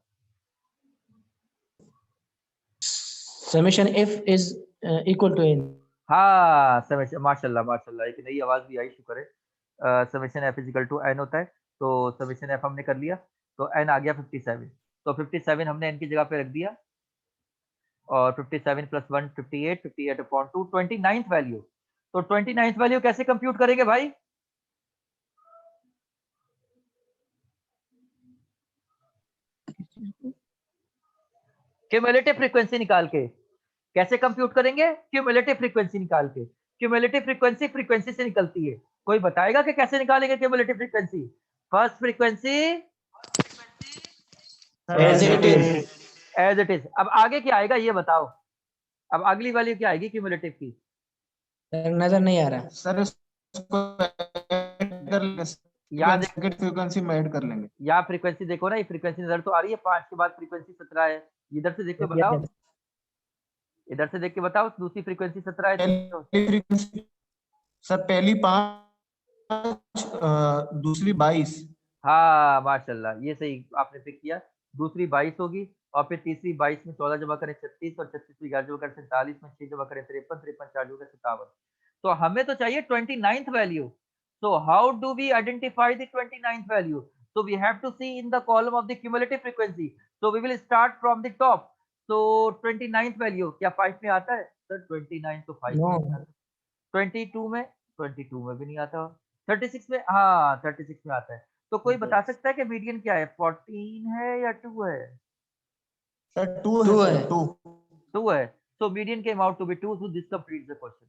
summation f is equal to n.
हाँ समेशन, माशाल्लाह माशाल्लाह, एक नई आवाज भी आई, शुक्र है। Summation F is equal to n होता है। तो समेशन एफ हमने कर लिया, तो एन आ गया 57। तो 57 हमने एन की जगह पे रख दिया, और 57 प्लस 1 58, 58 अपॉन 2 29th वैल्यू। तो 29th वैल्यू कैसे कंप्यूट करेंगे भाई? क्यूमुलेटिव फ्रीक्वेंसी निकाल के। कैसे कंप्यूट करेंगे? क्यूमुलेटिव फ्रीक्वेंसी निकाल के। क्यूमुलेटिव फ्रीक्वेंसी फ्रीक्वेंसी से निकलती है। कोई बताएगा कि कैसे निकालेंगे cumulative frequency? First frequency
As it is.
As it is. अब आगे क्या आएगा ये बताओ? अब अगली वैल्यू क्या आएगी क्यूमुलेटिव की?
नजर नहीं आ रहा।
सर इसको ऐड कर लेंगे,
याद
सेकंड फ्रीक्वेंसी में ऐड कर लेंगे।
यहाँ फ्रीक्वेंसी देखो ना, ये फ्रीक्वेंसी नजर तो आ रही है, 5 के बाद फ्रीक्वेंसी 17 है। इधर से देख के बताओ, इधर से देख के बताओ, दूसरी फ्रीक्वेंसी 17 है।
पहली फ्रीक्वेंसी सर, पहली 5, दूसरी 22,
हाँ माशाल्लाह, ये सही आपने पिक किया। दूसरी 22 होगी और फिर तीसरी 22 में 14 जमा करें 36 और 36 में 11 जमा करें 47 में 6 जमा करें 53, 53 4 जमा करें 57। तो हमें तो चाहिए 29th value. So how do we identify the 29th value? So we have to see in the column of the cumulative frequency. So we will start from the top. So 29th value क्या 5 में आता है? Sir 29 तो 5 में नहीं
No.
आता। 22 में 22 में भी नहीं आता। 36 में हाँ 36 में आता है। तो कोई बता सकता है कि मीडियन क्या है? 14 है या 2 है?
सर 2 है
2
सर
है।
2।
2 है। So median came out to be 2. So this completes the question.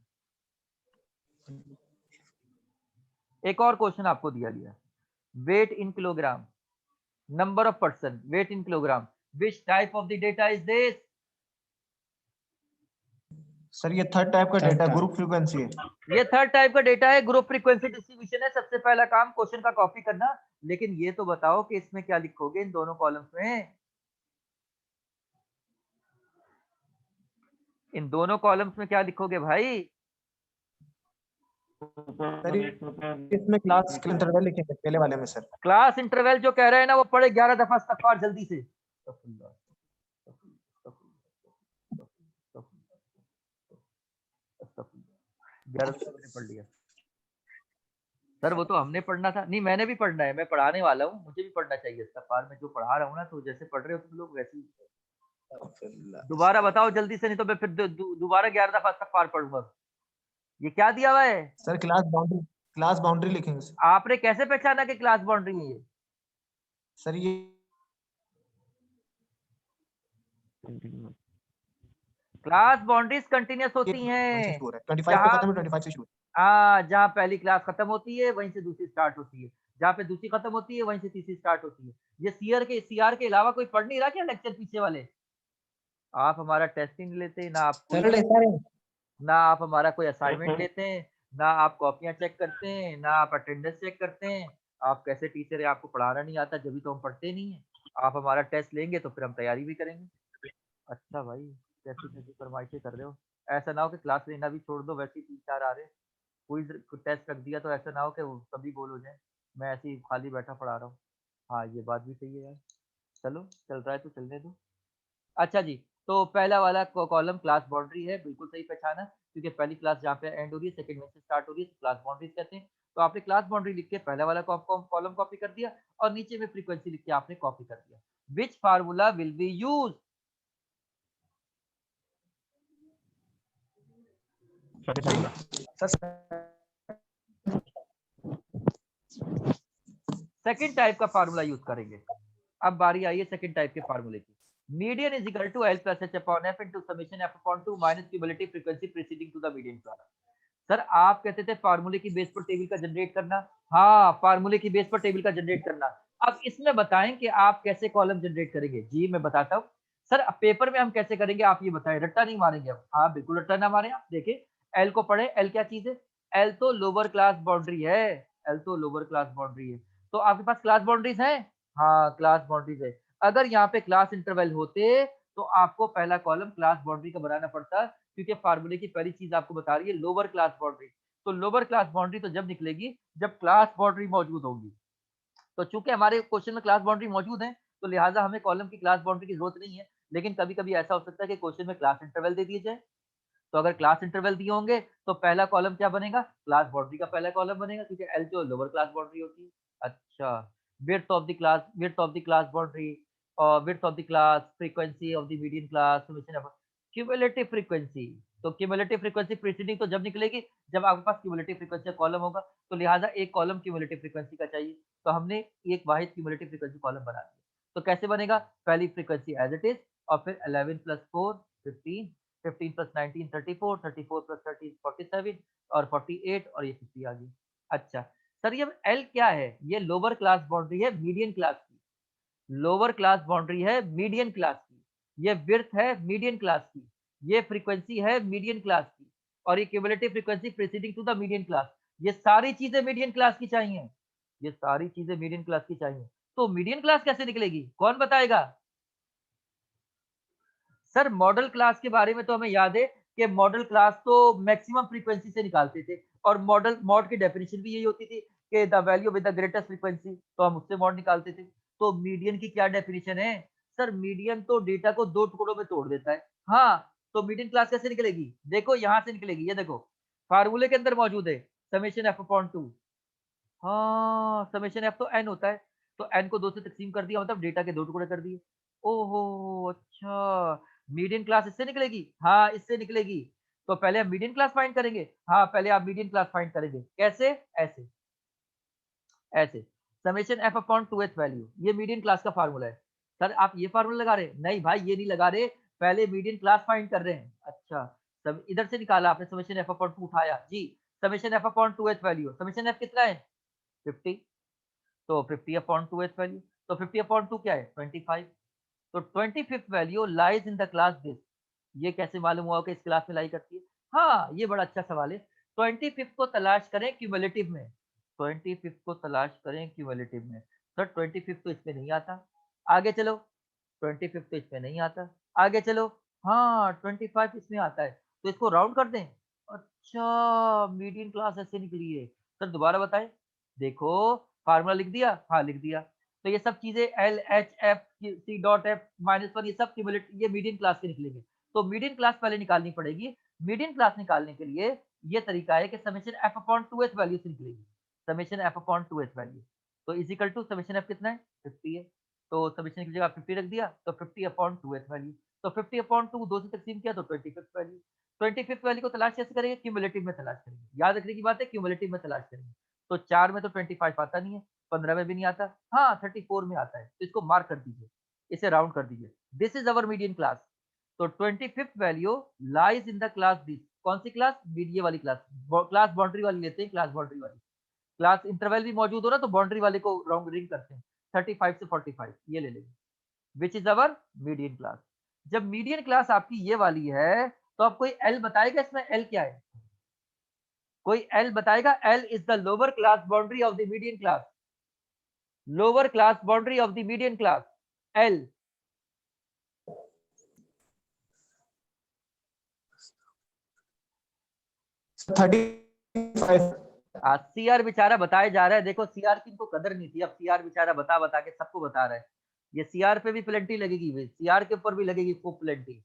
एक और क्वेश्चन आपको दिया गया। Weight in kilogram. Number of person. Weight in kilogram. Which type of the data is this?
Sir ये third type का
Third
data
type.
Group frequency है।
ये third type का डेटा है, ग्रुप फ्रीक्वेंसी डिस्ट्रीब्यूशन है। सबसे पहला काम क्वेश्चन का कॉपी करना, लेकिन ये तो बताओ कि इसमें क्या लिखोगे इन दोनों कॉलम्स में? इन दोनों कॉलम्स में क्या लिखोगे भाई?
सर इसमें क्लास के इंटरवल लिखेंगे पहले वाले में सर।
क्लास इंटरवल जो कह रहे हैं ना वो पढ़े 11 दफा इस्तगफार जल्दी से। 11 दफा मैंने पढ़ लिया। सर वो तो हमने पढ़ना था। नहीं मैंने भी पढ़ना है, मैं पढ़ाने वाला हूँ, मुझे भी पढ़ना चाहिए इस्तगफार। मैं जो पढ़ा रहा हूँ ना, तो जैसे पढ़ रहे हो तुम लोग वैसे ही दोबारा बताओ जल्दी से, नहीं तो मैं फिर दोबारा 11 दफा इस्तगफार पढ़ूंगा। ये क्या दिया हुआ है?
सर क्लास बाउंड्री लिखेंगे सर।
आपने कैसे पहचाना कि क्लास बाउंड्री है ये?
सर ये
क्लास बाउंड्रीज कंटिन्यूस होती
1 से
हैं।
शुरू हो रहा है 25 पे
जहाँ
खत्म है 25 से शुरू।
जहाँ पहली क्लास खत्म होती है वहीं से दूसरी स्टार्ट होती है, जहाँ पे दूसरी खत्म होती है वहीं से तीसरी स्टार्ट होती है। ये सीआर के अलावा कोई पढ़ नहीं रहा क्या लेक्चर पीछे वाले? आप हमारा टेस्टिंग लेते ना, आप कोई
सरल है सर।
ना आप हमारा कोई असाइनमेंट लेते हैं, ना आप कॉपियां चेक करते हैं, ना आप अटेंडेंस चेक करते हैं। आप कैसे टीचर है? आपको पढ़ाना नहीं आता जब भी तो हम पढ़ते नहीं है। आप हमारा टेस्ट लेंगे तो फिर हम तैयारी भी करेंगे। अच्छा भाई, कैसी कैसी फरमाइशें कर रहे हो। ऐसा ना हो कि क्लास लेना भी छोड़ दो, वैसे ही 3-4 आ रहे हैं। कोई टेस्ट रख दिया तो ऐसा ना हो कि वो सभी गोल हो जाए, मैं ऐसे ही खाली बैठा पढ़ा रहा हूँ। हाँ ये बात भी सही है यार। चलो चल रहा है तो चलने दो। अच्छा जी, तो पहला वाला कॉलम क्लास बाउंड्री है, बिल्कुल सही पहचाना, क्योंकि पहली क्लास जहाँ पे एंड हो रही है सेकंड में से स्टार्ट हो रही है, तो क्लास बाउंड्रीज कहते हैं। तो आपने क्लास बाउंड्री लिख के पहला वाला कॉलम कॉपी कर दिया और नीचे में फ्रीक्वेंसी लिख के आपने कॉपी कर दिया। Which formula will be use? Second type का फार्मूला यूज करेंगे। अब बारी आई है सेकंड टाइप के फार्मूले की। Median is equal to L plus H upon F into summation F upon 2 minus cumulative frequency preceding to the median class. Sir आप कहते थे फार्मूले की बेस पर टेबल का जनरेट करना। हाँ, फार्मूले की बेस पर टेबल का जनरेट करना। अब इसमें बताएं कि आप कैसे कॉलम जनरेट करेंगे। जी मैं बताता हूँ। सर अब पेपर में हम कैसे करेंगे आप ये बताएं, रट्टा नहीं मारेंगे हम। हाँ बिल्कुल रट्टा ना मारे। आप देखिए एल को पढ़े, एल क्या चीज है? एल तो लोअर क्लास बाउंड्री है। एल तो लोअर क्लास बाउंड्री है। तो आपके पास क्लास बाउंड्रीज है? हाँ क्लास बाउंड्रीज है। अगर यहाँ पे क्लास इंटरवल होते तो आपको पहला कॉलम क्लास बाउंड्री का बनाना पड़ता, क्योंकि फार्मूले की पहली चीज आपको बता रही है लोअर क्लास बाउंड्री। तो लोअर क्लास बाउंड्री तो जब निकलेगी जब क्लास बाउंड्री मौजूद होगी। तो चूंकि हमारे क्वेश्चन में क्लास बाउंड्री मौजूद है, तो लिहाजा हमें कॉलम की क्लास बाउंड्री की जरूरत नहीं है। लेकिन कभी कभी ऐसा हो सकता है कि क्वेश्चन में क्लास इंटरवल दे दिए जाए। तो अगर क्लास इंटरवल दिए होंगे तो पहला कॉलम क्या बनेगा? क्लास बाउंड्री का पहला कॉलम बनेगा, क्योंकि एल जो लोअर क्लास बाउंड्री होती है। अच्छा, width of the class boundary और width of the class, frequency of the median class, summation of cumulative frequency. तो क्यूमुलेटिव फ्रीक्वेंसी प्रीसीडिंग तो जब निकलेगी जब आपके पास क्यूमुलेटिव फ्रीक्वेंसी का कॉलम होगा। तो लिहाजा एक कॉलम क्यूमुलेटिव फ्रीक्वेंसी का चाहिए। तो हमने एक वाहिद क्यूमुलेटिव फ्रीक्वेंसी कॉलम बना दिया। तो कैसे बनेगा? पहली फ्रीक्वेंसी एज इट इज और फिर 11 प्लस 4 15, 15 प्लस 19 34, 34 प्लस 30 47 और 48 और ये 50 आ गई। अच्छा सर ये एल क्या है? ये लोअर क्लास बाउंड्री है मीडियन क्लास की। लोअर क्लास बाउंड्री है मीडियन क्लास की। ये विड्थ है मीडियन क्लास की। ये फ्रीक्वेंसी है मीडियन क्लास की। और ये cumulative frequency preceding to the median class. ये सारी चीजें मीडियन क्लास की चाहिए। ये सारी चीजें मीडियन क्लास की चाहिए। तो मीडियन क्लास कैसे निकलेगी? कौन बताएगा? सर मॉडल क्लास के बारे में तो हमें याद है कि मॉडल क्लास तो मैक्सिमम फ्रीक्वेंसी से निकालते थे, और मॉड की डेफिनेशन भी यही होती थी कि the value with the greatest frequency, तो हम उससे मॉड निकालते थे। तो मीडियन की क्या डेफिनेशन है? सर मीडियन तो डेटा को 2 टुकड़ों में तोड़ देता है। हाँ, तो मीडियन क्लास कैसे निकलेगी? देखो यहाँ से निकलेगी, ये देखो फार्मूले के अंदर मौजूद है समेशन एफ अपॉन 2। हाँ, समेशन एफ तो एन होता है, तो एन को 2 से तकसीम कर दिया, मतलब डेटा के 2 टुकड़े कर दिए। ओहो! अच्छा, मीडियन क्लास इससे निकलेगी? हाँ, इससे निकलेगी। तो पहले हम मीडियन क्लास फाइंड करेंगे। हाँ, पहले आप मीडियन क्लास फाइंड करेंगे। कैसे? ऐसे, ऐसे summation F upon 2h value, ये मीडियन क्लास का फार्मूला है। सर आप ये फार्मूला लगा रहे हैं? नहीं भाई, ये नहीं लगा रहे, पहले मीडियन क्लास फाइंड कर रहे हैं। अच्छा, तब इधर से निकाला आपने, समेशन एफ अपॉन 2 उठाया जी, summation F upon 2h value, summation F कितना है? 50, तो 50 अपॉन 2h वैल्यू, तो 50 अपॉन 2 क्या है? 25। तो 25th value lies in the class this. ये कैसे मालूम हुआ कि इस क्लास में लाई करती है? हाँ, ये बड़ा अच्छा सवाल है। 25th को तलाश करें क्यूमुलेटिव में, 25th को तलाश करें क्यूमुलेटिव में। सर 25th तो इसमें नहीं आता। आगे चलो, 25th तो इसमें नहीं आता। आगे चलो, हाँ 25 इसमें आता है, तो इसको राउंड कर दें। अच्छा, मीडियन क्लास ऐसे निकली है। सर दोबारा बताएं। देखो, फार्मूला लिख दिया? हाँ लिख दिया। तो ये सब चीजें L H F C dot F -1 ये सब क्यूमुलेटिव, ये मीडियन क्लास के निकलेंगे। तो मीडियन क्लास पहले निकालनी पड़ेगी। मीडियन क्लास निकालने के लिए ये तरीका है कि summation F upon 2h value से निकलेगी। Summation F upon 2h value, तो is equal to summation F कितना है? 50 है। तो समेशन की जगह 50 रख दिया, तो 50 अपॉन 2h वैल्यू, तो 50 अपॉन 2 2 से तकसीम किया तो 25th वैल्यू। 25th वैल्यू को तलाश कैसे करेंगे? क्यूमुलेटिव में तलाश करेंगे। याद रखने की बात है, क्यूमुलेटिव में तलाश करेंगे। तो 4 में तो 25 आता नहीं है, 15 में भी नहीं आता, हाँ 34 में आता है, तो इसको मार्क कर दीजिए, इसे राउंड कर दीजिए। This is our median class. तो 25th value lies in the class this. कौन सी क्लास? ये वाली क्लास, क्लास बाउंड्री वाली लेते हैं, क्लास बाउंड्री वाली। क्लास इंटरवल भी मौजूद हो ना, तो बाउंड्री वाले को राउंड रिंग करते हैं। 35 से 45 ये ले लेंगे, which is our median class. जब मीडियन क्लास आपकी ये वाली है, तो आप कोई एल बताएगा इसमें? एल क्या है? कोई एल बताएगा? L is the lower class boundary of the median class, lower class boundary of the median class, L.
35
CR बेचारा बताया जा रहा है, देखो सीआर की इनको कदर नहीं थी, अब सीआर बेचारा बता बता के सबको बता रहा है। ये सीआर पे भी प्लेंटी लगेगी, सीआर के ऊपर भी लगेगी खूब प्लेंटी।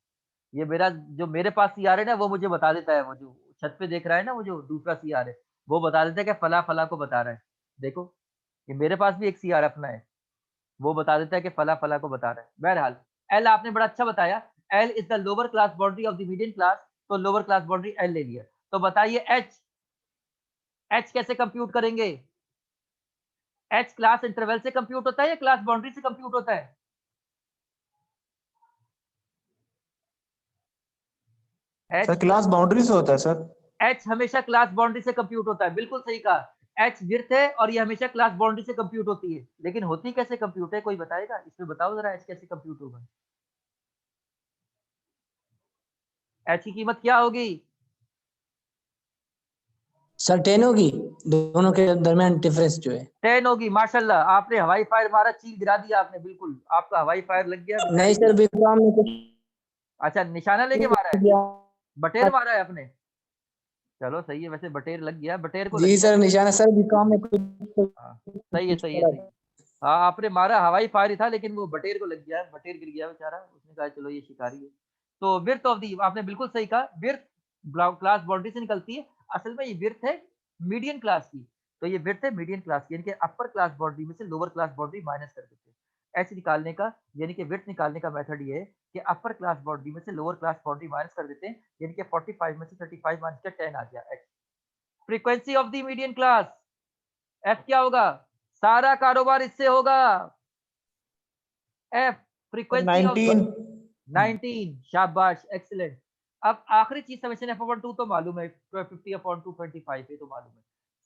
ये मेरा जो मेरे पास सीआर है ना, वो मुझे बता देता है, वो जो छत पे देख रहा है ना, वो जो दूसरा सीआर है, वो बता देता है कि फला फला को बता रहा है। देखो, ये मेरे पास भी एक सीआर अपना है, वो बता देता है कि फला फला को बता रहा है। बहरहाल, एल आपने बड़ा अच्छा बताया, L is the lower class boundary of the median class, तो लोअर क्लास बाउंड्री एल ले लिया। तो बताइए एच, एच कैसे कंप्यूट करेंगे? एच क्लास इंटरवल से कंप्यूट होता है या क्लास बाउंड्री से कंप्यूट होता है?
सर
एच,
क्लास बाउंड्री से होता है सर।
एच हमेशा क्लास बाउंड्री से कंप्यूट होता है, बिल्कुल सही कहा। एच विड्थ है और ये हमेशा क्लास बाउंड्री से कंप्यूट होती है, लेकिन होती कैसे कंप्यूट है, कोई बताएगा? इसमें बताओ जरा, एच कैसे कंप्यूट होगा? एच की कीमत क्या होगी?
सर 10 होगी, दोनों के दरमियान डिफरेंस जो है।
10 होगी। माशाल्लाह, आपने हवाई फायर मारा, चील गिरा दिया आपने, बिल्कुल आपका हवाई फायर लग गया।
नहीं सर, विक्रम ने कुछ
अच्छा, निशाना लेके मारा है,
किया।
बटेर मारा है आपने? चलो सही है, वैसे बटेर लग गया, बटेर को लग
जी
गया।
सर, निशाना सर विक्रम ने कुछ
हाँ, सही है, सही है, सही है। हाँ, आपने मारा हवाई फायर ही था, लेकिन वो बटेर को लग गया, बटेर गिर गया बेचारा, उसने कहा चलो ये शिकारी है। तो विड्थ ऑफ दी, आपने बिल्कुल सही कहा, विड्थ क्लास बाउंड्री से निकलती है। असल में ये विड्थ है मीडियन क्लास की, तो ये विड्थ है मीडियन क्लास की, यानी कि अपर क्लास बाउंड्री में से लोअर क्लास बाउंड्री माइनस कर देते हैं। एच निकालने का, यानी कि विड्थ निकालने का मेथड ये है कि अपर क्लास बाउंड्री में से लोअर क्लास बाउंड्री माइनस कर देते हैं, यानी कि 45 में से 35 माइनस के 10 आ गया H. Frequency of the median class, F क्या होगा? सारा कारोबार इससे होगा। एफ फ्रीक्वेंसी ऑफ
19
19, शाबाश, एक्सीलेंट। अब आखिरी चीज समेशन एफ अपॉन 2 तो मालूम है, 50 अपॉन 2 25 है तो मालूम है।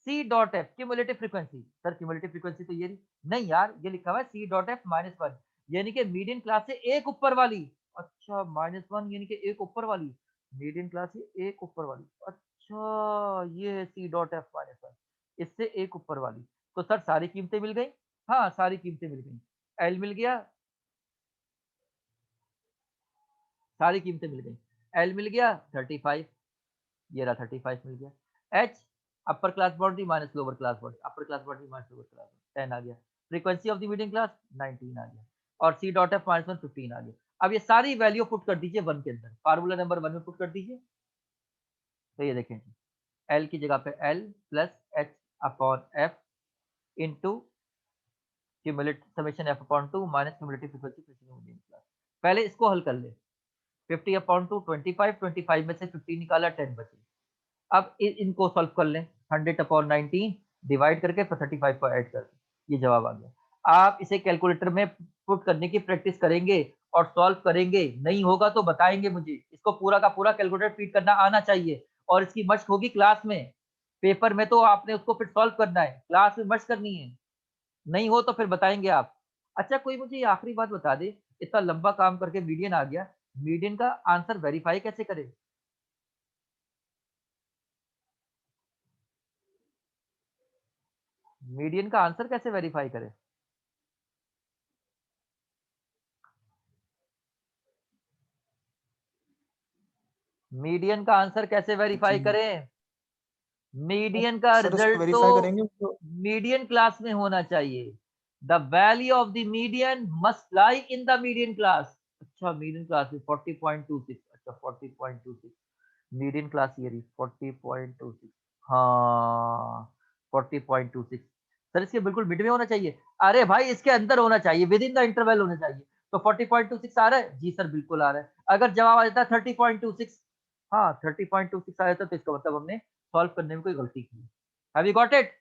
C dot F cumulative frequency, sir cumulative frequency तो ये नहीं यार, ये लिखा हुआ है सी डॉट एफ -1, यानी कि मीडियन क्लास से एक ऊपर वाली। अच्छा, -1 यानी कि एक ऊपर वाली, मीडियन क्लास से एक ऊपर वाली। अच्छा, ये है सी डॉट एफ -1, इससे एक ऊपर वाली। तो सर सारी कीमतें मिल गई? हाँ, सारी कीमतें मिल गई। एल मिल गया, सारी कीमतें मिल गई। एल मिल गया 35, ये रहा 35 मिल गया। H upper class boundary minus lower class boundary, upper class boundary minus lower class boundary, 10 आ गया। Frequency of the median class 19 आ गया, और सी डॉट एफ माइनस 1 15 आ गया। अब ये सारी वैल्यू पुट कर दीजिए 1 के अंदर, फार्मूला नंबर 1 में पुट कर दीजिए। तो ये देखें एल की जगह पे L plus H upon F into summation F upon 2 minus cumulative frequency median class. पहले इसको हल कर ले, 50 अपॉन 2 25, 25 में से 15 निकाला 10 बचे। अब इनको सॉल्व कर लें, 100 अपॉन 19 डिवाइड करके 35 को ऐड कर, ये जवाब आ गया। आप इसे कैलकुलेटर में पुट करने की प्रैक्टिस करेंगे और सॉल्व करेंगे, नहीं होगा तो बताएंगे मुझे। इसको पूरा का पूरा कैलकुलेटर फीड करना आना चाहिए, और इसकी मशक होगी क्लास में। पेपर में तो आपने उसको फिर सॉल्व करना है, क्लास में मशक करनी है। नहीं हो तो फिर बताएंगे आप। अच्छा, कोई मुझे ये आखिरी बात बता दे, इतना लंबा काम करके मीडियन आ गया, मीडियन का आंसर वेरीफाई कैसे करें? मीडियन का आंसर कैसे वेरीफाई करें? मीडियन का आंसर कैसे वेरीफाई
जी।
करें? मीडियन का
सर इसको
रिजल्ट
वेरीफाई
तो
करेंगे तो
मीडियन क्लास में होना चाहिए। The value of the median must lie in the median class. अच्छा, मीडियन क्लास में 40.26, अच्छा 40.26 मीडियन क्लास ये रही 40.26, हाँ 40.26। सर इसके बिल्कुल मिड में होना चाहिए। अरे भाई इसके अंदर होना चाहिए, विद इन द इंटरवल होना चाहिए। तो 40.26 आ रहा है जी सर, बिल्कुल आ रहा है। अगर जवाब आ जाता है 30.26, हाँ 30.26 आ जाता तो इसका मतलब हमने सॉल्व करने में कोई गलती की। Have you got it?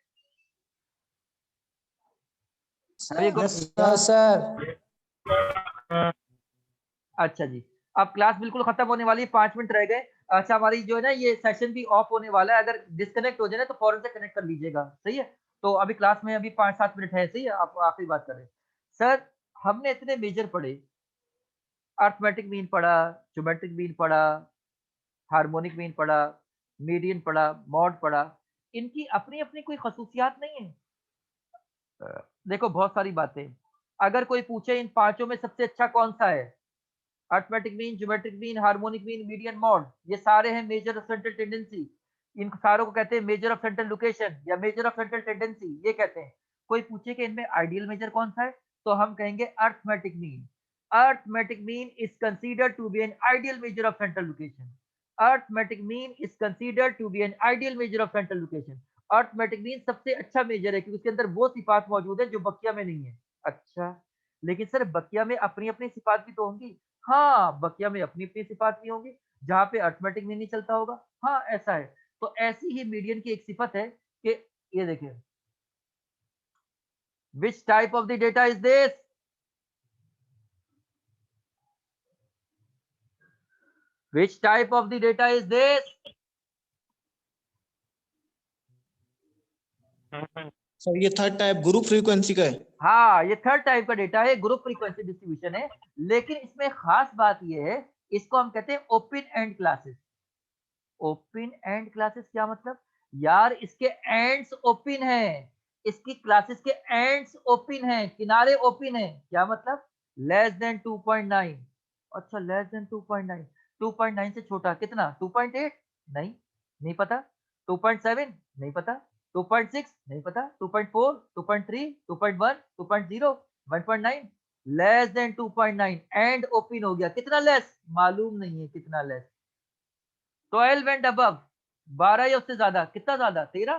Have you
yes
got?
Sir.
अच्छा जी, अब क्लास बिल्कुल खत्म होने वाली है, 5 मिनट रह गए। अच्छा, हमारी जो है ना ये सेशन भी ऑफ होने वाला है, अगर डिस्कनेक्ट हो जाए ना तो फौरन से कनेक्ट कर लीजिएगा, सही है? तो अभी क्लास में अभी 5-7 मिनट है, सही है? आप आखिरी बात कर रहे हैं। सर हमने इतने मेजर पढ़े, अरिथमेटिक मीन पढ़ा, ज्योमेट्रिक मीन पढ़ा, हार्मोनिक मीन पढ़ा, मीडियन पढ़ा, मॉड पढ़ा, इनकी अपनी-अपनी कोई खसूसियात नहीं है। देखो बहुत सारी बातें, अगर कोई पूछे इन पाँचों में सबसे अच्छा कौन-सा है? Arithmetic mean, geometric mean, harmonic mean, median, mod, ये सारे हैं मेजर ऑफ सेंट्रल टेंडेंसी। इन सारों को कहते हैं मेजर ऑफ सेंट्रल लोकेशन या मेजर ऑफ सेंट्रल टेंडेंसी, ये कहते हैं। कोई पूछे कि इनमें आइडियल मेजर कौन सा है, तो हम कहेंगे arithmetic mean. Arithmetic mean is considered to be an ideal measure of central location. Arithmetic mean is considered to be an ideal measure of central location. Arithmetic mean सबसे अच्छा मेजर है क्योंकि उसके अंदर वो सिफात मौजूद है जो बकिया में नहीं है। अच्छा, लेकिन सर बकिया में अपनी-अपनी सिफात भी तो होंगी। हाँ, बकिया में अपनी-अपनी सिफात भी होंगी, जहाँ पे अरिथमेटिक में नहीं चलता होगा। हाँ, ऐसा है। तो ऐसी ही मीडियन की एक सिफत है कि ये देखिए, which type of the data is this? Which type of the data is this?
Sir ये थर्ड टाइप ग्रुप फ्रीक्वेंसी का है।
हाँ, ये थर्ड टाइप का डेटा है, ग्रुप फ्रीक्वेंसी डिस्ट्रीब्यूशन है। लेकिन इसमें खास बात ये है, इसको हम कहते हैं open and classes. Open and classes क्या मतलब? यार इसके एंड्स ओपन हैं, इसकी क्लासेस के एंड्स ओपन हैं, किनारे ओपन हैं। क्या मतलब? Less than 2.9। अच्छा, लेस देन 2.9, 2.9 से छोटा कितना? 2.8 नहीं, नहीं पता। 2.7 नहीं पता। 2.6 नहीं पता। 2.4, 2.3, 2.1, 2.0, 1.9, लेस देन 2.9 एंड ओपन हो गया। कितना लेस मालूम नहीं है, कितना लेस। 12 एंड अबव, 12 या उससे ज्यादा, कितना ज्यादा? 13,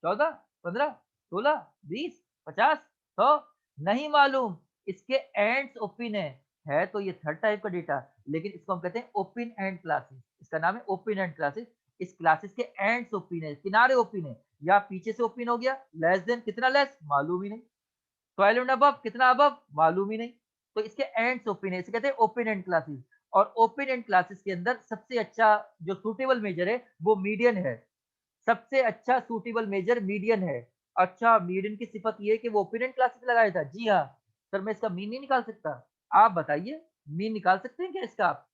14, 15, 16, 20, 50, 100, नहीं मालूम। इसके एंड्स ओपन है तो ये थर्ड टाइप का डेटा, लेकिन इसको हम कहते हैं ओपन एंड क्लासेस। इसका नाम है ओपन एंड क्लासेस। इस क्लासेस के एंड्स ओपन है, किनारे ओपन है, या पीछे से ओपन हो गया। लेस देन कितना लेस मालूम ही नहीं। 12 एंड अबव कितना अबव मालूम ही नहीं। तो इसके एंड्स ओपन है, इसे कहते हैं ओपन एंड क्लासेस। और ओपन एंड क्लासेस के अंदर सबसे अच्छा जो सूटेबल मेजर है वो मीडियन है। सबसे अच्छा सूटेबल मेजर मीडियन है। अच्छा, मीडियन की सिफत ये है कि वो ओपन एंड क्लासेस लगाया था। जी हाँ सर, मैं इसका मीन नहीं निकाल सकता। आप बताइए, मीन निकाल सकते हैं क्या इसका आप?